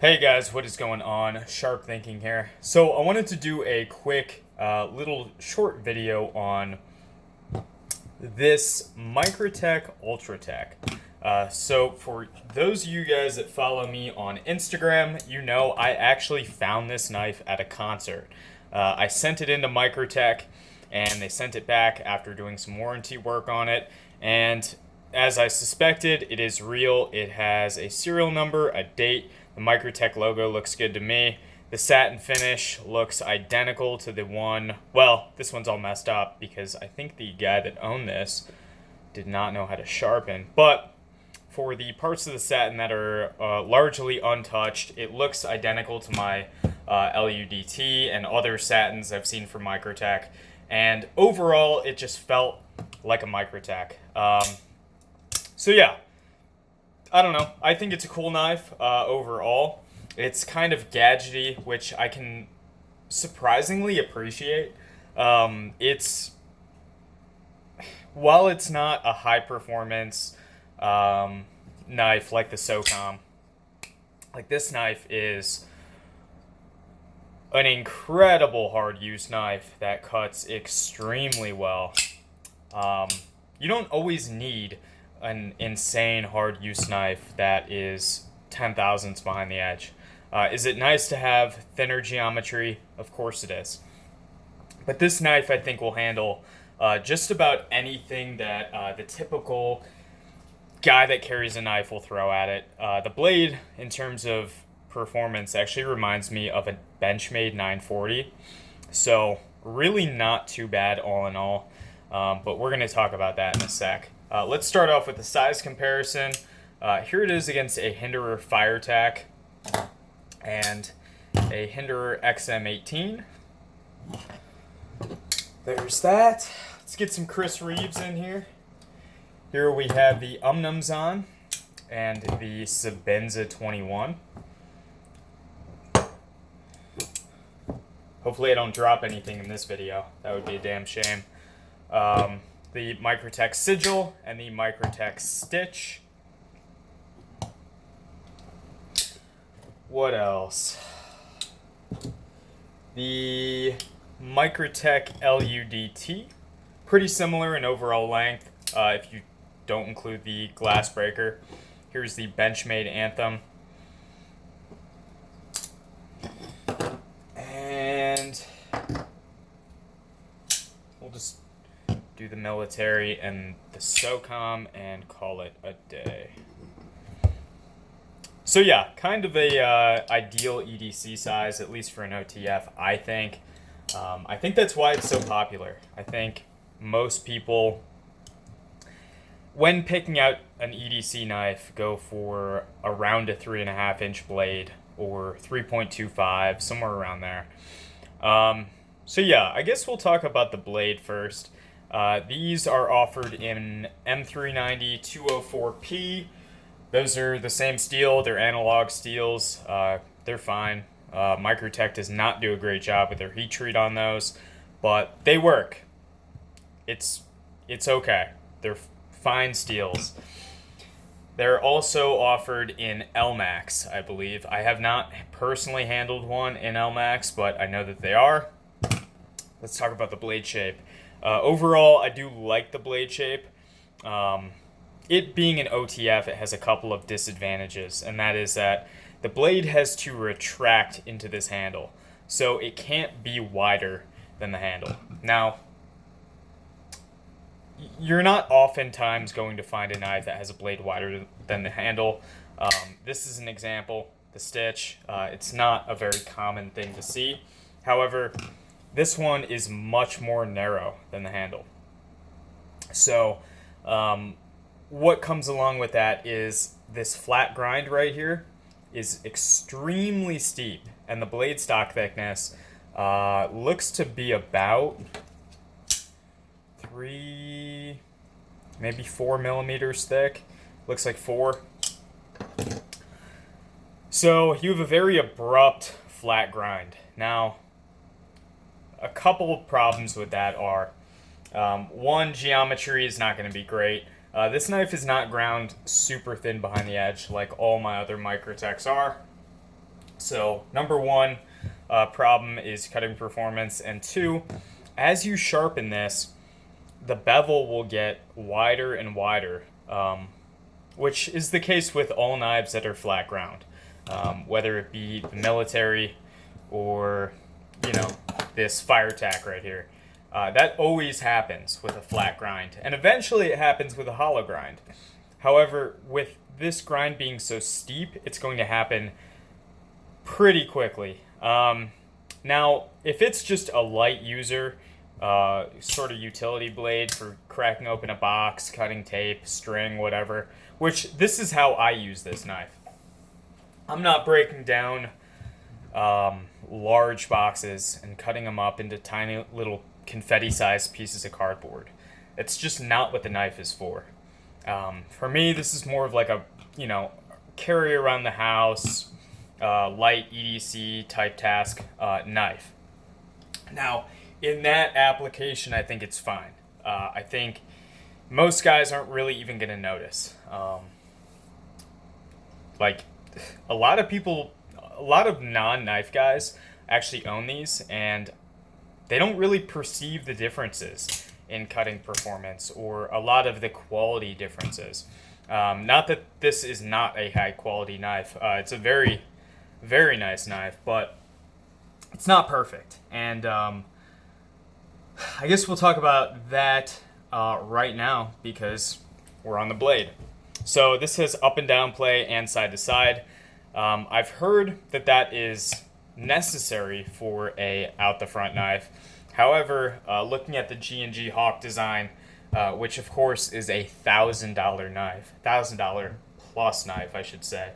Hey guys, what is going on? Sharp Thinking here. So I wanted to do a quick little short video on this Microtech Ultratech. So for those of you guys that follow me on Instagram, you know I actually found this knife at a concert. I sent it into Microtech and they sent it back after doing some warranty work on it. And as I suspected, it is real. It has a serial number, a date. The Microtech logo looks good to me. The satin finish looks identical to the one, well, this one's all messed up because I think the guy that owned this did not know how to sharpen. But for the parts of the satin that are largely untouched, it looks identical to my LUDT and other satins I've seen from Microtech. And overall, it just felt like a Microtech. So yeah, I don't know. I think it's a cool knife overall. It's kind of gadgety, which I can surprisingly appreciate. It's while it's not a high performance knife like the SOCOM, like this knife is an incredible hard use knife that cuts extremely well. You don't always need an insane hard use knife that is 10 thousandths behind the edge. Is it nice to have thinner geometry? Of course it is. But this knife I think will handle just about anything that the typical guy that carries a knife will throw at it. The blade, in terms of performance, actually reminds me of a Benchmade 940. So really not too bad all in all. But we're going to talk about that in a sec. Let's start off with the size comparison. Here it is against a Hinderer FireTac and a Hinderer XM18. There's that. Let's get some Chris Reeves in here. Here we have the Umnumzon and the Sabenza 21. Hopefully I don't drop anything in this video. That would be a damn shame. The Microtech Sigil and the Microtech Stitch. What else? The Microtech LUDT. Pretty similar in overall length if you don't include the glass breaker. Here's the Benchmade Anthem. And we'll just do the military and the SOCOM and call it a day. So yeah, kind of a ideal EDC size, at least for an OTF, I think. I think that's why it's so popular. I think most people, when picking out an EDC knife, go for around a 3.5-inch blade or 3.25, somewhere around there. So yeah, I guess we'll talk about the blade first. These are offered in M390 204P. Those are the same steel. They're analog steels. They're fine. Microtech does not do a great job with their heat treat on those, but they work. It's okay. They're fine steels. They're also offered in LMAX, I believe. I have not personally handled one in LMAX, but I know that they are. Let's talk about the blade shape. Overall, I do like the blade shape. It being an OTF, it has a couple of disadvantages, and that is that the blade has to retract into this handle, so it can't be wider than the handle. Now, you're not oftentimes going to find a knife that has a blade wider than the handle. This is an example, the Stitch. It's not a very common thing to see. However, this one is much more narrow than the handle. So, what comes along with that is this flat grind right here is extremely steep, and the blade stock thickness looks to be about 3, maybe 4 millimeters thick. Looks like 4. So you have a very abrupt flat grind. Now, a couple of problems with that are, one, geometry is not going to be great. This knife is not ground super thin behind the edge like all my other Microtechs are. So number one problem is cutting performance, and two, as you sharpen this, the bevel will get wider and wider, which is the case with all knives that are flat ground, whether it be the military or, you know, this fire tack right here. That always happens with a flat grind, and eventually it happens with a hollow grind. However, with this grind being so steep, it's going to happen pretty quickly. Now, if it's just a light user, sort of utility blade for cracking open a box, cutting tape, string, whatever, which this is how I use this knife. I'm not breaking down large boxes and cutting them up into tiny little confetti-sized pieces of cardboard. It's just not what the knife is for. For me, this is more of like a, you know, carry around the house, light EDC type task knife. Now, in that application, I think it's fine. I think most guys aren't really even going to notice. Like, a lot of non-knife guys actually own these, and they don't really perceive the differences in cutting performance or a lot of the quality differences. Not that this is not a high quality knife. It's a very, very nice knife, but it's not perfect. And I guess we'll talk about that right now because we're on the blade. So this has up and down play and side to side. I've heard that that is necessary for a out the front knife. However, looking at the G&G Hawk design, which of course is a $1,000 knife, $1,000 plus knife, I should say.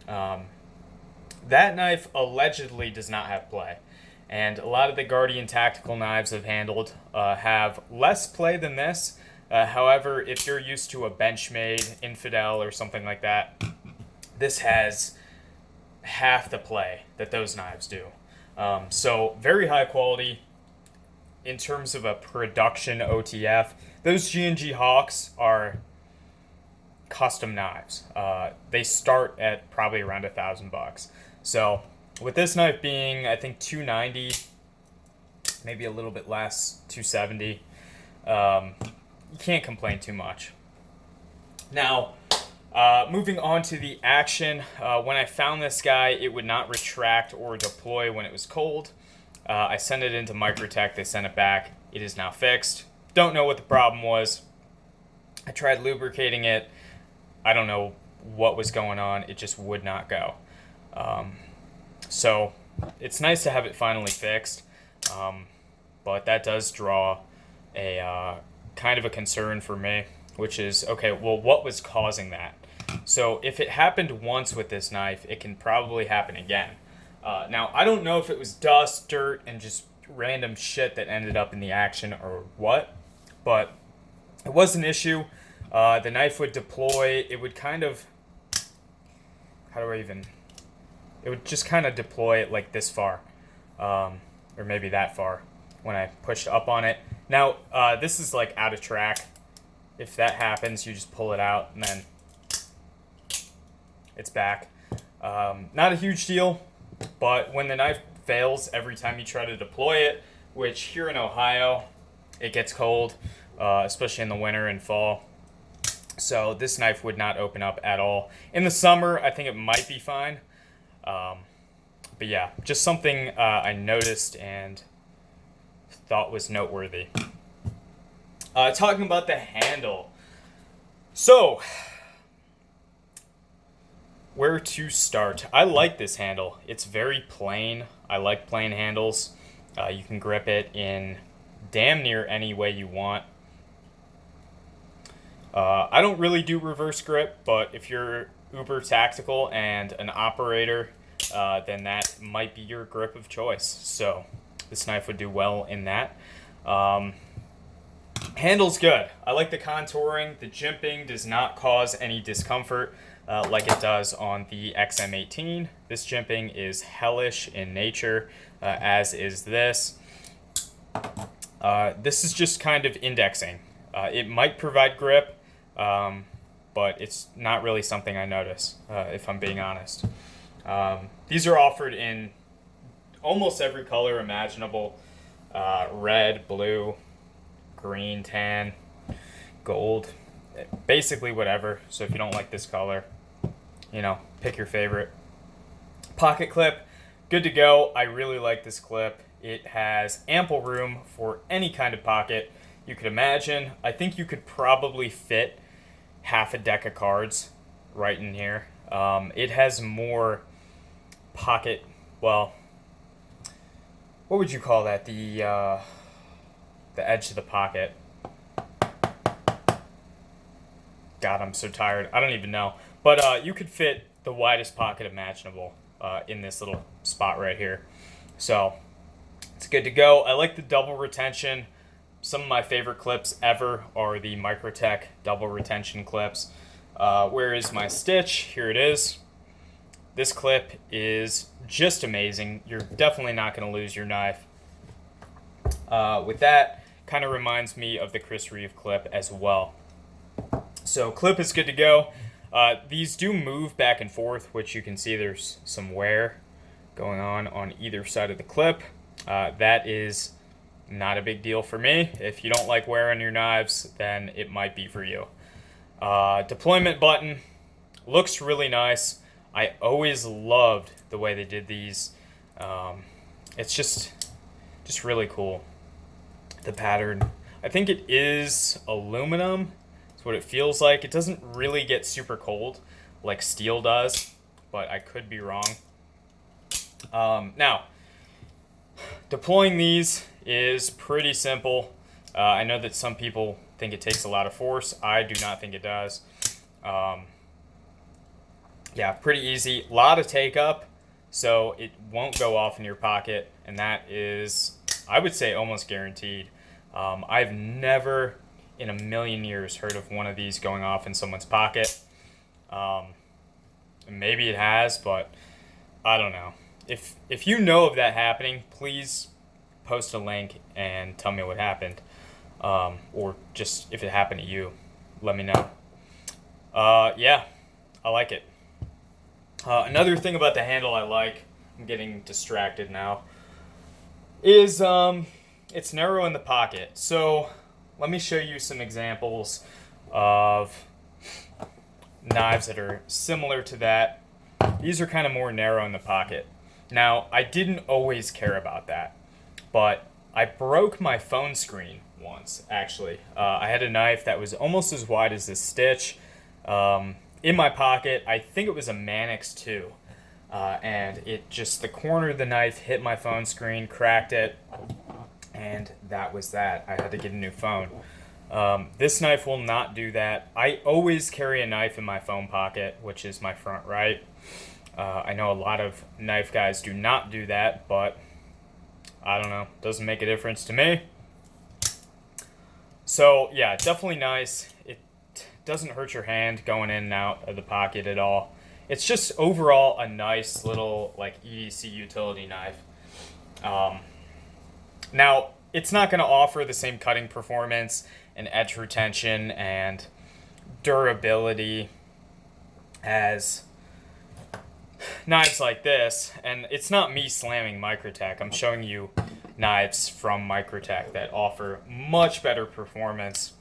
That knife allegedly does not have play, and a lot of the Guardian tactical knives I've handled have less play than this. However, if you're used to a Benchmade, Infidel, or something like that, this has half the play that those knives do. So very high quality. In terms of a production OTF, those G&G Hawks are custom knives. They start at probably around $1,000. So with this knife being, I think, $290, maybe a little bit less, $270, you can't complain too much. Now, moving on to the action, when I found this guy, it would not retract or deploy when it was cold. I sent it into Microtech. They sent it back. It is now fixed. Don't know what the problem was. I tried lubricating it. I don't know what was going on. It just would not go. So it's nice to have it finally fixed. But that does draw a kind of a concern for me, which is, okay, well, what was causing that? So if it happened once with this knife, it can probably happen again. Now, I don't know if it was dust, dirt, and just random shit that ended up in the action or what, but it was an issue. The knife would deploy. It would kind of, it would just kind of deploy it like this far, or maybe that far when I pushed up on it. Now, this is like out of track. If that happens, you just pull it out and then it's back. Not a huge deal. But when the knife fails every time you try to deploy it, which here in Ohio, it gets cold, especially in the winter and fall. So this knife would not open up at all. In the summer, I think it might be fine. But yeah, just something I noticed and thought was noteworthy. Talking about the handle. So, where to start? I like this handle. It's very plain. I like plain handles. You can grip it in damn near any way you want. I don't really do reverse grip, but if you're uber tactical and an operator, then that might be your grip of choice. So this knife would do well in that. Handle's good. I like the contouring. The jimping does not cause any discomfort like it does on the XM18. This jimping is hellish in nature, as is this. This is just kind of indexing. It might provide grip, but it's not really something I notice, if I'm being honest. These are offered in almost every color imaginable. Red, blue, green, tan, gold, basically whatever. So if you don't like this color, pick your favorite. Pocket clip, good to go. I really like this clip. It has ample room for any kind of pocket you could imagine. I think you could probably fit half a deck of cards right in here. It has more pocket, well, what would you call that? The edge of the pocket. God, I'm so tired. I don't even know. But you could fit the widest pocket imaginable in this little spot right here. So it's good to go. I like the double retention. Some of my favorite clips ever are the Microtech double retention clips. Where is my stitch? Here it is. This clip is just amazing. You're definitely not going to lose your knife. With that, kind of reminds me of the Chris Reeve clip as well. So clip is good to go. These do move back and forth, which you can see there's some wear going on either side of the clip. That is not a big deal for me. If you don't like wear on your knives, then it might be for you. Deployment button looks really nice. I always loved the way they did these. It's just really cool. The pattern, I think it is aluminum. It's what it feels like. It doesn't really get super cold like steel does, but I could be wrong. Now, deploying these is pretty simple. I know that some people think it takes a lot of force. I do not think it does. Yeah, pretty easy. A lot of take up, so it won't go off in your pocket, and that is, I would say, almost guaranteed. I've never in a million years heard of one of these going off in someone's pocket. Maybe it has, but I don't know. If you know of that happening, please post a link and tell me what happened. Or just if it happened to you, let me know. Yeah, I like it. Another thing about the handle I like, I'm getting distracted now, is it's narrow in the pocket. So let me show you some examples of knives that are similar to that. These are kind of more narrow in the pocket. Now, I didn't always care about that, but I broke my phone screen once, actually. I had a knife that was almost as wide as this stitch in my pocket. I think it was a Manix 2. And the corner of the knife hit my phone screen, cracked it, and that was that. I had to get a new phone. This knife will not do that. I always carry a knife in my phone pocket, which is my front right. I know a lot of knife guys do not do that, but I don't know. Doesn't make a difference to me. So yeah, definitely nice. It doesn't hurt your hand going in and out of the pocket at all. It's just overall a nice little like EDC utility knife. Now, it's not going to offer the same cutting performance and edge retention and durability as knives like this. And it's not me slamming Microtech. I'm showing you knives from Microtech that offer much better performance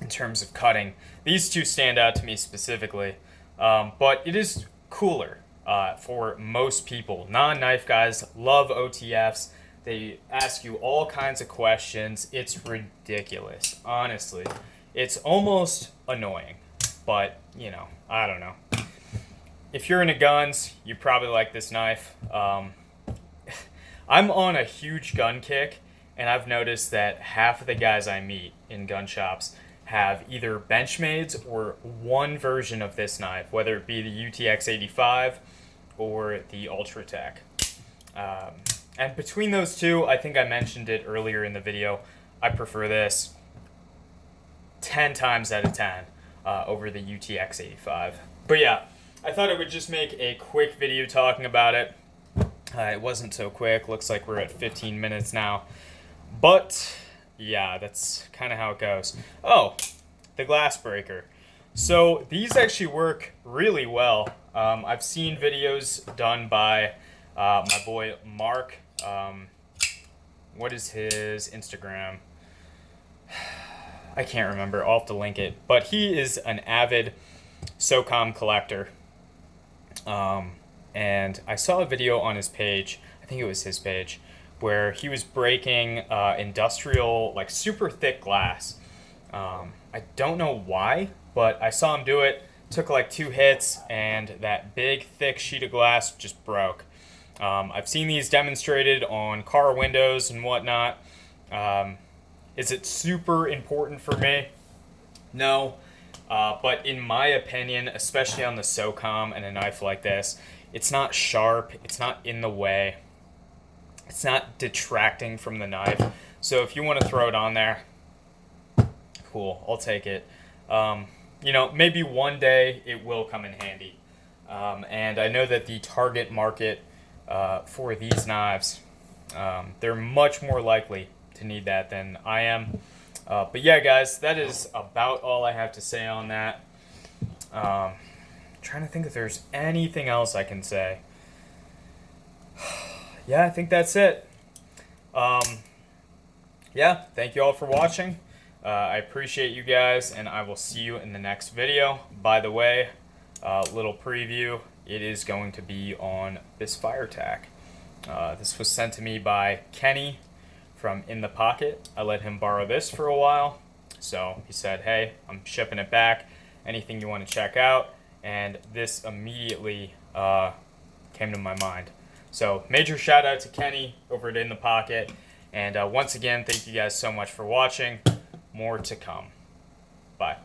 in terms of cutting. These two stand out to me specifically. But it is cooler for most people. Non-knife guys love OTFs. They ask you all kinds of questions. It's ridiculous, honestly. It's almost annoying, but, I don't know. If you're into guns, you probably like this knife. I'm on a huge gun kick, and I've noticed that half of the guys I meet in gun shops have either Benchmades or one version of this knife, whether it be the UTX 85 or the Ultratech. And between those two, I think I mentioned it earlier in the video, I prefer this 10 times out of 10 over the UTX 85. But yeah, I thought I would just make a quick video talking about it. It wasn't so quick. Looks like we're at 15 minutes now. But yeah, that's kind of how it goes. Oh, the glass breaker. So these actually work really well. I've seen videos done by my boy Mark. What is his Instagram? I can't remember. I'll have to link it. But he is an avid SOCOM collector. And I saw a video on his page, I think it was his page, where he was breaking industrial, like super thick glass. I don't know why, but I saw him do it. Took like 2 hits, and that big, thick sheet of glass just broke. I've seen these demonstrated on car windows and whatnot. Is it super important for me? No. But in my opinion, especially on the SOCOM and a knife like this, it's not sharp, it's not in the way, it's not detracting from the knife. So if you want to throw it on there, cool, I'll take it. Maybe one day it will come in handy. And I know that the target market for these knives, they're much more likely to need that than I am. But yeah, guys, that is about all I have to say on that. Trying to think if there's anything else I can say. Yeah, I think that's it. Yeah, thank you all for watching. I appreciate you guys, and I will see you in the next video. By the way, little preview, it is going to be on this fire tack. This was sent to me by Kenny from In the Pocket. I let him borrow this for a while, so he said, hey, I'm shipping it back, anything you want to check out, and this immediately came to my mind. So major shout out to Kenny over at In the Pocket, and once again, thank you guys so much for watching. More to come. Bye.